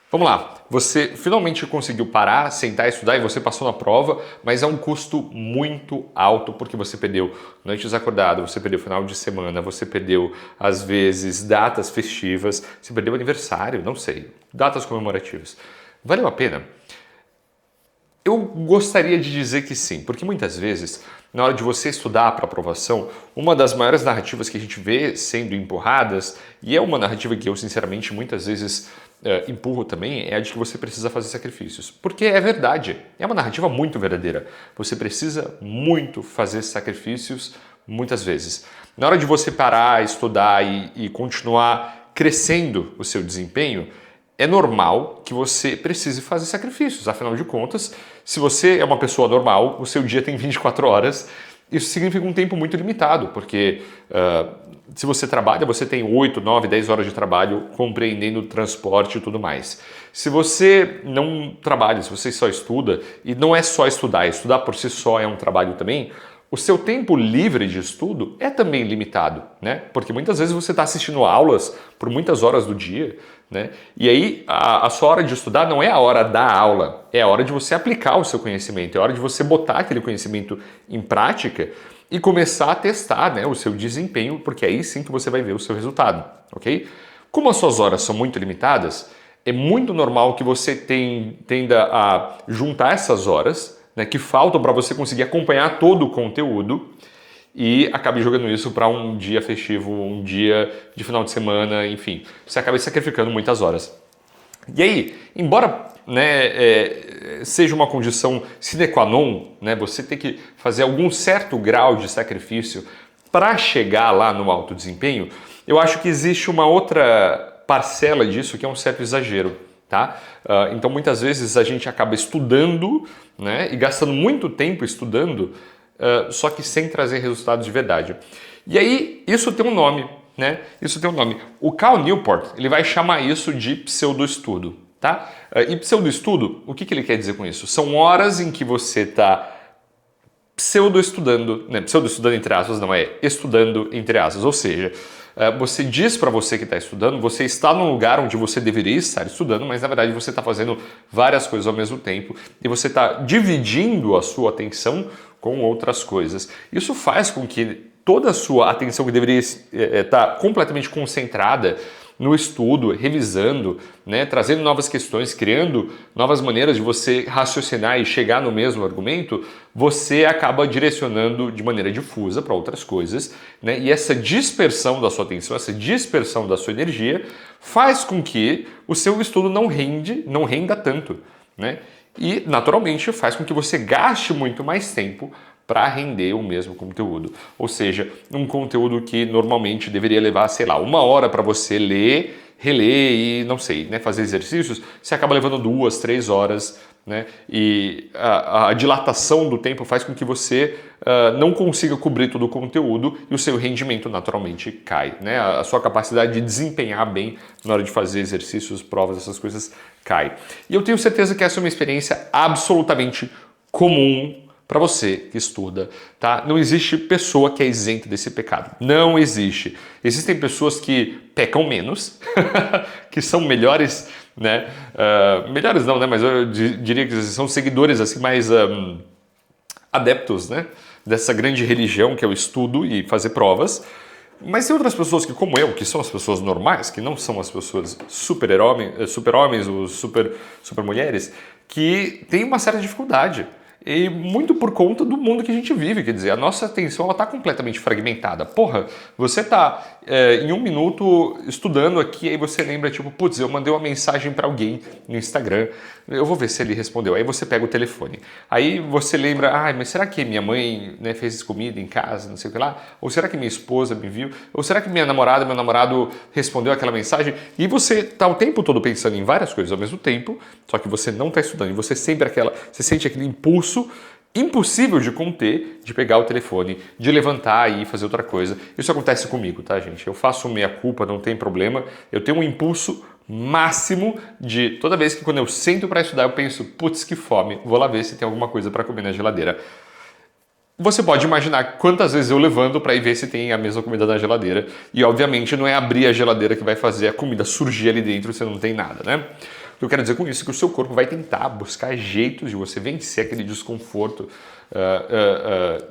Vamos lá, você finalmente conseguiu parar, sentar e estudar e você passou na prova, mas é um custo muito alto porque você perdeu noites acordadas, você perdeu final de semana, você perdeu, às vezes, datas festivas, você perdeu aniversário, não sei, datas comemorativas. Valeu a pena? Eu gostaria de dizer que sim, porque muitas vezes, na hora de você estudar para aprovação, uma das maiores narrativas que a gente vê sendo empurradas, e é uma narrativa que eu, sinceramente, muitas vezes empurro também, é a de que você precisa fazer sacrifícios. Porque é verdade, é uma narrativa muito verdadeira. Você precisa muito fazer sacrifícios muitas vezes. Na hora de você parar, estudar e continuar crescendo o seu desempenho, é normal que você precise fazer sacrifícios. Afinal de contas, se você é uma pessoa normal, o seu dia tem 24 horas, isso significa um tempo muito limitado, porque se você trabalha, você tem 8, 9, 10 horas de trabalho compreendendo transporte e tudo mais. Se você não trabalha, se você só estuda, e não é só estudar, estudar por si só é um trabalho também, o seu tempo livre de estudo é também limitado, né? Porque muitas vezes você está assistindo aulas por muitas horas do dia, né? E aí a sua hora de estudar não é a hora da aula, é a hora de você aplicar o seu conhecimento, é a hora de você botar aquele conhecimento em prática e começar a testar, né, o seu desempenho, porque aí sim que você vai ver o seu resultado, ok? Como as suas horas são muito limitadas, é muito normal que você tenda a juntar essas horas, né, que faltam para você conseguir acompanhar todo o conteúdo e acabe jogando isso para um dia festivo, um dia de final de semana, enfim. Você acaba sacrificando muitas horas. E aí, embora seja uma condição sine qua non, né, você ter que fazer algum certo grau de sacrifício para chegar lá no alto desempenho, eu acho que existe uma outra parcela disso que é um certo exagero. Tá? Então muitas vezes a gente acaba estudando, né, e gastando muito tempo estudando, só que sem trazer resultados de verdade. E aí isso tem um nome, né? Isso tem um nome. O Cal Newport ele vai chamar isso de pseudoestudo. Tá? E pseudoestudo, o que ele quer dizer com isso? São horas em que você está pseudo-estudando, né? Pseudo-estudando entre aspas, não é estudando entre aspas, ou seja, você diz para você que está estudando, você está num lugar onde você deveria estar estudando, mas na verdade você está fazendo várias coisas ao mesmo tempo e você está dividindo a sua atenção com outras coisas. Isso faz com que toda a sua atenção que deveria estar completamente concentrada no estudo, revisando, né, trazendo novas questões, criando novas maneiras de você raciocinar e chegar no mesmo argumento, você acaba direcionando de maneira difusa para outras coisas, né, e essa dispersão da sua atenção, essa dispersão da sua energia faz com que o seu estudo não renda tanto, né, e naturalmente faz com que você gaste muito mais tempo para render o mesmo conteúdo. Ou seja, um conteúdo que normalmente deveria levar, sei lá, 1 hora para você ler, reler e, não sei, né, fazer exercícios, você acaba levando 2, 3 horas, né? E a dilatação do tempo faz com que você não consiga cobrir todo o conteúdo e o seu rendimento naturalmente cai, né? A sua capacidade de desempenhar bem na hora de fazer exercícios, provas, essas coisas cai. E eu tenho certeza que essa é uma experiência absolutamente comum para você que estuda, tá? Não existe pessoa que é isenta desse pecado. Não existe. Existem pessoas que pecam menos, que são melhores, né? Melhores não, né? Mas eu diria que são seguidores assim mais adeptos, né? Dessa grande religião que é o estudo e fazer provas. Mas tem outras pessoas que, como eu, que são as pessoas normais, que não são as pessoas super-homens ou super-mulheres, que têm uma certa dificuldade. E muito por conta do mundo que a gente vive, quer dizer, a nossa atenção está completamente fragmentada. Porra, você está em 1 minuto estudando aqui, aí você lembra, tipo, putz, eu mandei uma mensagem para alguém no Instagram, eu vou ver se ele respondeu. Aí você pega o telefone. Aí você lembra, mas será que minha mãe, né, fez comida em casa, não sei o que lá? Ou será que minha esposa me viu? Ou será que minha namorada, meu namorado respondeu aquela mensagem? E você está o tempo todo pensando em várias coisas ao mesmo tempo, só que você não está estudando. E você sente aquele impulso impossível de conter, de pegar o telefone, de levantar e fazer outra coisa. Isso acontece comigo, tá, gente? Eu faço meia-culpa, não tem problema. Eu tenho um impulso máximo de toda vez que quando eu sento para estudar eu penso, putz, que fome, vou lá ver se tem alguma coisa para comer na geladeira. Você pode imaginar quantas vezes eu levanto para ir ver se tem a mesma comida na geladeira. E obviamente não é abrir a geladeira que vai fazer a comida surgir ali dentro se não tem nada, né? O que eu quero dizer com isso é que o seu corpo vai tentar buscar jeitos de você vencer aquele desconforto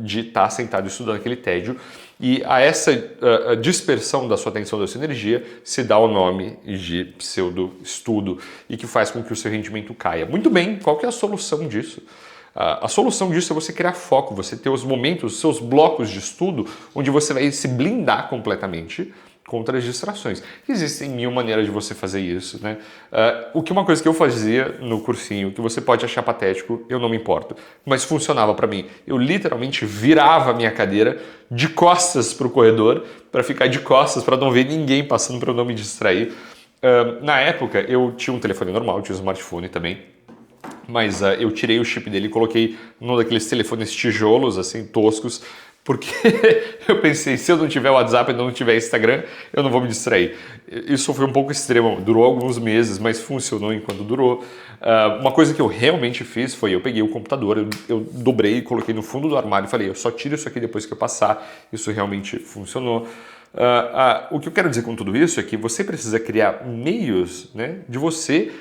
de estar sentado estudando, aquele tédio, e a essa dispersão da sua atenção, da sua energia, se dá o nome de pseudo-estudo e que faz com que o seu rendimento caia. Muito bem, qual que é a solução disso? A solução disso é você criar foco, você ter os momentos, os seus blocos de estudo, onde você vai se blindar completamente contra as distrações. Existem mil maneiras de você fazer isso, né? Uma coisa que eu fazia no cursinho, que você pode achar patético, eu não me importo, mas funcionava para mim. Eu literalmente virava a minha cadeira de costas para o corredor, para ficar de costas, para não ver ninguém passando, para eu não me distrair. Na época, eu tinha um telefone normal, tinha um smartphone também, mas eu tirei o chip dele e coloquei num daqueles telefones tijolos, assim, toscos, porque eu pensei, se eu não tiver WhatsApp e não tiver Instagram, eu não vou me distrair. Isso foi um pouco extremo, durou alguns meses, mas funcionou enquanto durou. Uma coisa que eu realmente fiz foi, eu peguei o computador, eu dobrei e coloquei no fundo do armário e falei, eu só tiro isso aqui depois que eu passar. Isso realmente funcionou. O que eu quero dizer com tudo isso é que você precisa criar meios, né, de você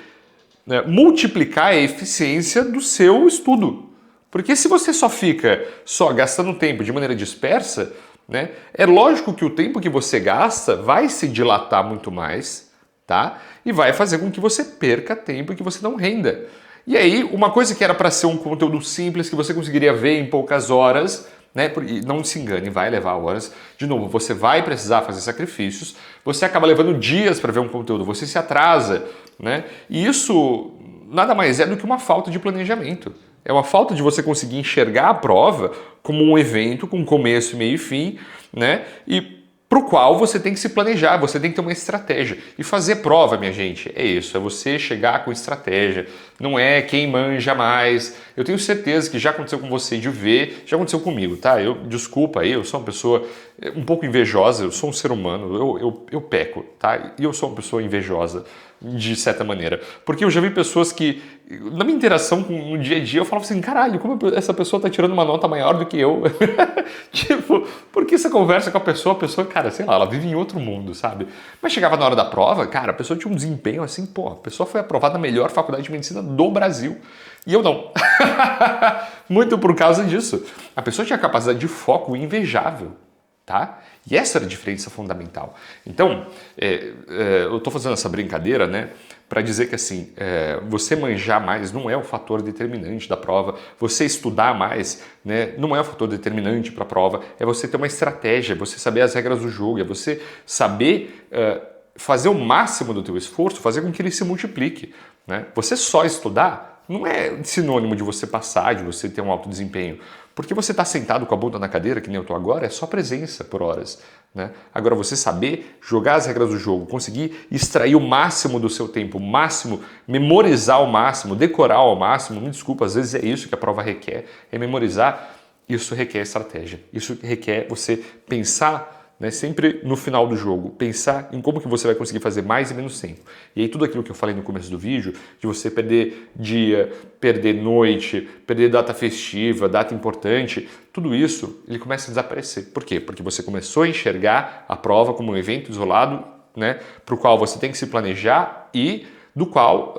multiplicar a eficiência do seu estudo. Porque se você só fica gastando tempo de maneira dispersa, né, é lógico que o tempo que você gasta vai se dilatar muito mais, tá? E vai fazer com que você perca tempo e que você não renda. E aí, uma coisa que era para ser um conteúdo simples, que você conseguiria ver em poucas horas, né? E não se engane, vai levar horas. De novo, você vai precisar fazer sacrifícios, você acaba levando dias para ver um conteúdo, você se atrasa, né? E isso nada mais é do que uma falta de planejamento. É uma falta de você conseguir enxergar a prova como um evento com começo, meio e fim, né? E para o qual você tem que se planejar, você tem que ter uma estratégia. E fazer prova, minha gente, é isso, é você chegar com estratégia. Não é quem manja mais. Eu tenho certeza que já aconteceu com você de ver, já aconteceu comigo, tá? Desculpa aí, eu sou uma pessoa um pouco invejosa, eu sou um ser humano, eu peco, tá? E eu sou uma pessoa invejosa, de certa maneira. Porque eu já vi pessoas que, na minha interação no dia a dia, eu falava assim, caralho, como essa pessoa tá tirando uma nota maior do que eu? Tipo, porque você conversa com a pessoa, cara, sei lá, ela vive em outro mundo, sabe? Mas chegava na hora da prova, cara, a pessoa tinha um desempenho assim, pô, a pessoa foi aprovada na melhor faculdade de medicina do Brasil. E eu não. Muito por causa disso. A pessoa tinha capacidade de foco invejável, tá? E essa era a diferença fundamental. Então, eu estou fazendo essa brincadeira, né, para dizer que assim, você manjar mais não é o fator determinante da prova, você estudar mais, né, não é o fator determinante para a prova, é você ter uma estratégia, é você saber as regras do jogo, é você saber fazer o máximo do teu esforço, fazer com que ele se multiplique, né? Você só estudar não é sinônimo de você passar, de você ter um alto desempenho. Porque você está sentado com a bunda na cadeira, que nem eu estou agora, é só presença por horas, né? Agora, você saber jogar as regras do jogo, conseguir extrair o máximo do seu tempo, o máximo, memorizar o máximo, decorar ao máximo, me desculpa, às vezes é isso que a prova requer, é memorizar, isso requer estratégia, isso requer você pensar, né, sempre no final do jogo, pensar em como que você vai conseguir fazer mais e menos tempo. E aí tudo aquilo que eu falei no começo do vídeo, de você perder dia, perder noite, perder data festiva, data importante, tudo isso ele começa a desaparecer. Por quê? Porque você começou a enxergar a prova como um evento isolado, né, para o qual você tem que se planejar e do qual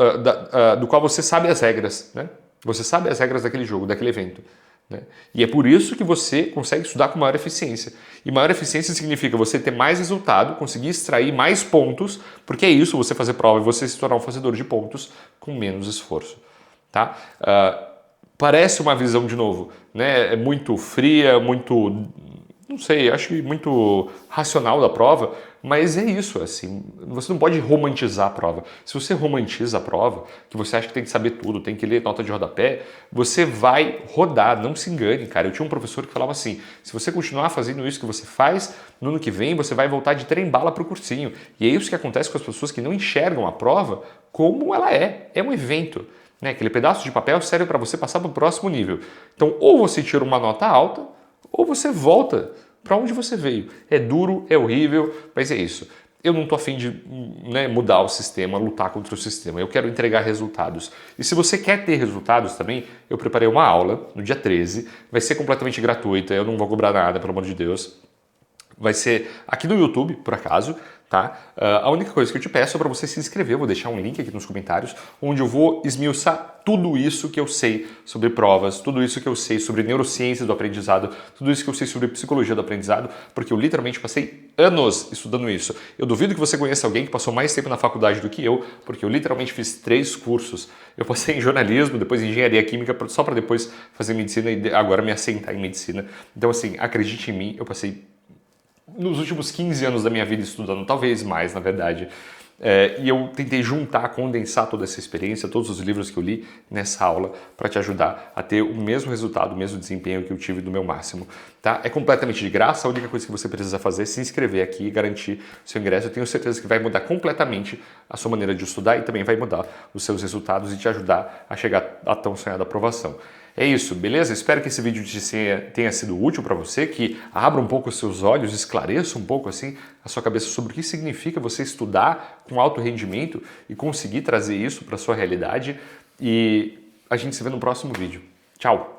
você sabe as regras, né? Você sabe as regras daquele jogo, daquele evento. Né? E é por isso que você consegue estudar com maior eficiência. E maior eficiência significa você ter mais resultado, conseguir extrair mais pontos, porque é isso, você fazer prova e você se tornar um fazedor de pontos com menos esforço. Tá? Parece uma visão, de novo, né? É muito fria, muito, não sei, acho que muito racional da prova, mas é isso, assim, você não pode romantizar a prova. Se você romantiza a prova, que você acha que tem que saber tudo, tem que ler nota de rodapé, você vai rodar, não se engane, cara. Eu tinha um professor que falava assim, se você continuar fazendo isso que você faz, no ano que vem você vai voltar de trem-bala para o cursinho. E é isso que acontece com as pessoas que não enxergam a prova como ela é um evento. Né? Aquele pedaço de papel serve para você passar para o próximo nível. Então, ou você tira uma nota alta, ou você volta para onde você veio. É duro, é horrível, mas é isso. Eu não estou afim de, né, mudar o sistema, lutar contra o sistema. Eu quero entregar resultados. E se você quer ter resultados também, eu preparei uma aula no dia 13. Vai ser completamente gratuita, eu não vou cobrar nada, pelo amor de Deus. Vai ser aqui no YouTube, por acaso, tá? A única coisa que eu te peço é para você se inscrever, eu vou deixar um link aqui nos comentários, onde eu vou esmiuçar tudo isso que eu sei sobre provas, tudo isso que eu sei sobre neurociências do aprendizado, tudo isso que eu sei sobre psicologia do aprendizado, porque eu literalmente passei anos estudando isso. Eu duvido que você conheça alguém que passou mais tempo na faculdade do que eu, porque eu literalmente fiz 3 cursos. Eu passei em jornalismo, depois em engenharia química, só para depois fazer medicina e agora me assentar em medicina. Então, assim, acredite em mim, eu passei nos últimos 15 anos da minha vida estudando, talvez mais, na verdade. E eu tentei juntar, condensar toda essa experiência, todos os livros que eu li nessa aula para te ajudar a ter o mesmo resultado, o mesmo desempenho que eu tive do meu máximo. Tá? É completamente de graça, a única coisa que você precisa fazer é se inscrever aqui e garantir seu ingresso. Eu tenho certeza que vai mudar completamente a sua maneira de estudar e também vai mudar os seus resultados e te ajudar a chegar à tão sonhada aprovação. É isso, beleza? Espero que esse vídeo tenha sido útil para você, que abra um pouco os seus olhos, esclareça um pouco assim a sua cabeça sobre o que significa você estudar com alto rendimento e conseguir trazer isso para a sua realidade. E a gente se vê no próximo vídeo. Tchau!